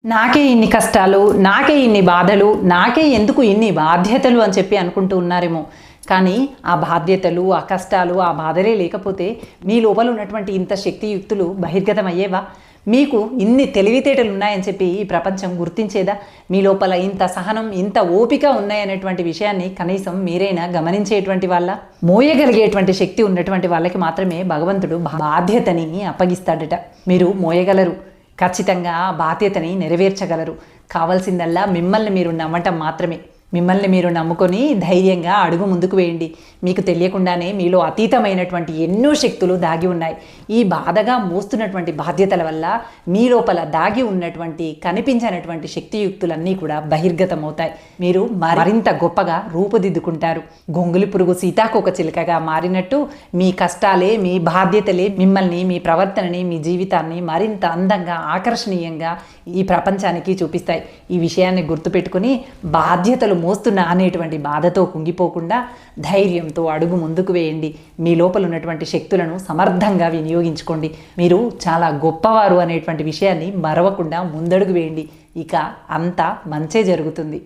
నాకే ఇన్ని కష్టాలు, నాకే ఇన్ని బాధలు, నాకే ఎందుకు ఇన్ని బాధ్యతలు అని చెప్పి అనుకుంటూ ఉన్నారేమో. కానీ ఆ బాధ్యతలు, ఆ కష్టాలు, ఆ బాధలే లేకపోతే మీ లోపల ఉన్నటువంటి ఇంత శక్తియుక్తులు బహిర్గతం అయ్యేవా? మీకు ఇన్ని తెలివితేటలు ఉన్నాయని చెప్పి ఈ ప్రపంచం గుర్తించేదా? మీ లోపల ఇంత సహనం, ఇంత ఓపిక ఉన్నాయనేటువంటి విషయాన్ని కనీసం మీరైనా గమనించేటువంటి వాళ్ళ? మోయగలిగేటువంటి శక్తి ఉన్నటువంటి వాళ్ళకి మాత్రమే భగవంతుడు బాధ్యతని అప్పగిస్తాడట. మీరు మోయగలరు, ఖచ్చితంగా ఆ బాధ్యతని నెరవేర్చగలరు. కావాల్సిందల్లా మిమ్మల్ని మీరు నమ్మటం మాత్రమే. మిమ్మల్ని మీరు నమ్ముకొని ధైర్యంగా అడుగు ముందుకు వేయండి. మీకు తెలియకుండానే మీలో అతీతమైనటువంటి ఎన్నో శక్తులు దాగి ఉన్నాయి. ఈ బాధగా మోస్తున్నటువంటి బాధ్యతల వల్ల మీ లోపల దాగి ఉన్నటువంటి కనిపించినటువంటి శక్తియుక్తులన్నీ కూడా బహిర్గతమవుతాయి. మీరు మరింత గొప్పగా రూపుదిద్దుకుంటారు. గొంగులి పురుగు సీతాకోక చిలుకగా మారినట్టు మీ కష్టాలే, మీ బాధ్యతలే మిమ్మల్ని, మీ ప్రవర్తనని, మీ జీవితాన్ని మరింత అందంగా, ఆకర్షణీయంగా ఈ ప్రపంచానికి చూపిస్తాయి. ఈ విషయాన్ని గుర్తుపెట్టుకుని బాధ్యతలు మోస్తున్నా అనేటువంటి బాధతో కుంగిపోకుండా ధైర్యంతో అడుగు ముందుకు వేయండి. మీ లోపల ఉన్నటువంటి శక్తులను సమర్థంగా వినియోగించుకోండి. మీరు చాలా గొప్పవారు అనేటువంటి విషయాన్ని మరవకుండా ముందడుగు వేయండి. ఇక అంతా మంచే జరుగుతుంది.